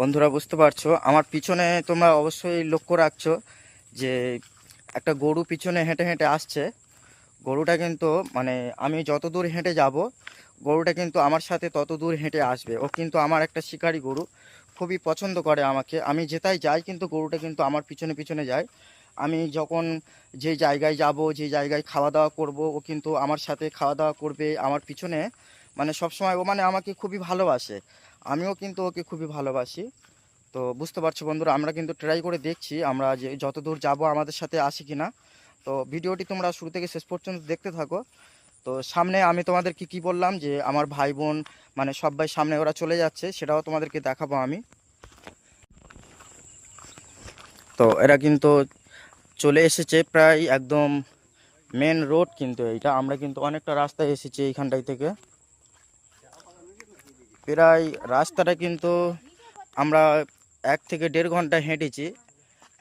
বন্ধুরা বুঝতে পারছো, আমার পিছনে তোমরা অবশ্যই লক্ষ্য রাখছো যে একটা গরু পিছনে হেঁটে হেঁটে আসছে। গরুটা কিন্তু মানে আমি যত দূর হেঁটে যাব, গরুটা কিন্তু আমার সাথে তত দূর হেঁটে আসবে। ও কিন্তু আমার একটা শিকারি গরু, খুবই পছন্দ করে আমাকে। আমি যেটাই যাই কিন্তু গরুটা কিন্তু আমার পিছনে পিছনে যায়। আমি যখন যে জায়গায় যাব, যে জায়গায় খাওয়া দাওয়া করব, ও কিন্তু আমার সাথে খাওয়া দাওয়া করবে আমার পিছনে। মানে সবসময় ও মানে আমাকে খুবই ভালোবাসে, আমিও কিন্তু ওকে খুবই ভালোবাসি। তো বুঝতে পারছো বন্ধুরা, আমরা কিন্তু ট্রাই করে দেখছি আমরা যে যত দূর যাব আমাদের সাথে আসি কিনা। তো ভিডিওটি তোমরা শুরু থেকে শেষ পর্যন্ত দেখতে থাকো। তো সামনে আমি তোমাদেরকে কি বললাম যে আমার ভাই বোন মানে সবাই সামনে ওরা চলে যাচ্ছে, সেটাও তোমাদেরকে দেখাবো আমি। তো এরা কিন্তু চলে এসেছে প্রায় একদম মেন রোড, কিন্তু এইটা আমরা কিন্তু অনেকটা রাস্তায় এসেছি এইখানটাই থেকে। প্রায় রাস্তাটা কিন্তু আমরা 1 থেকে 1.5 ঘন্টা হেঁটেছি।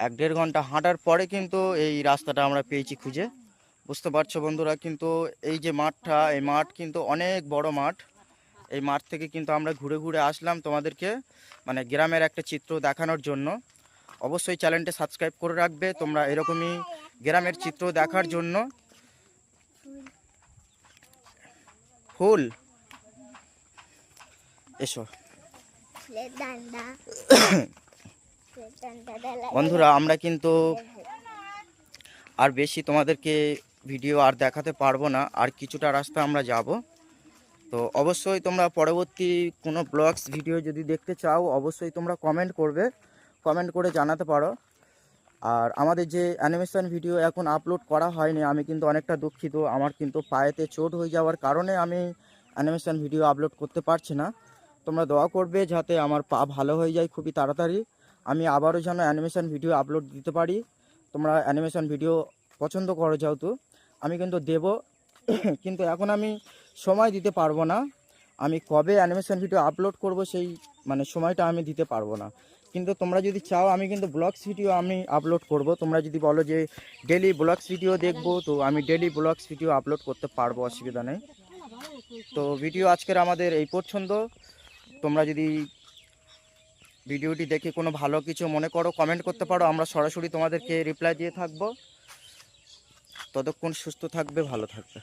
1-1.5 ঘন্টা হাঁটার পরে কিন্তু এই রাস্তাটা আমরা পেয়েছি খুঁজে। বুঝতে পারছো বন্ধুরা, কিন্তু এই যে মাঠটা, এই মাঠ কিন্তু অনেক বড় মাঠ। এই মাঠ থেকে কিন্তু আমরা ঘুরে ঘুরে আসলাম তোমাদেরকে মানে গ্রামের একটা চিত্র দেখানোর জন্য। অবশ্যই চ্যানেলটা সাবস্ক্রাইব করে রাখবে তোমরা এরকমই গ্রামের চিত্র দেখার জন্য। ফুল এসো বন্ধুরা, আমরা কিন্তু আর বেশি তোমাদেরকে ভিডিও আর দেখাতে পারবো না, আর কিছুটা রাস্তা আমরা যাব। তো অবশ্যই তোমরা পরবর্তী কোনো ব্লগস ভিডিও যদি দেখতে চাও অবশ্যই তোমরা কমেন্ট করবে, কমেন্ট করে জানাতে পারো। আর আমাদের যে অ্যানিমেশন ভিডিও এখন আপলোড করা হয়নি, আমি কিন্তু অনেকটা দুঃখিত। আমার কিন্তু পায়েতে চোট হয়ে যাওয়ার কারণে আমি অ্যানিমেশন ভিডিও আপলোড করতে পারছি না। তোমরা দোয়া করবে যাতে আমার পা ভালো হয়ে যায় খুবই তাড়াতাড়ি, আমি আবারও যেন অ্যানিমেশন ভিডিও আপলোড দিতে পারি। তোমরা অ্যানিমেশন ভিডিও পছন্দ করো যেহেতু, আমি কিন্তু দেব। কিন্তু এখন আমি সময় দিতে পারবো না। আমি কবে অ্যানিমেশন ভিডিও আপলোড করব সেই মানে সময়টা আমি দিতে পারবো না। কিন্তু তোমরা যদি চাও আমি কিন্তু ব্লগস ভিডিও আমি আপলোড করব। তোমরা যদি বলো যে ডেলি ব্লগস ভিডিও দেখবো, তো আমি ডেলি ব্লগস ভিডিও আপলোড করতে পারবো, অসুবিধা নেই। তো ভিডিও আজকের আমাদের এই পছন্দ। তোমরা যদি ভিডিওটি দেখে কোনো ভালো কিছু মনে করো কমেন্ট করতে পারো, আমরা সরাসরি তোমাদেরকে রিপ্লাই দিয়ে থাকবো। ততক্ষণ সুস্থ থাকবে, ভালো থাকবে।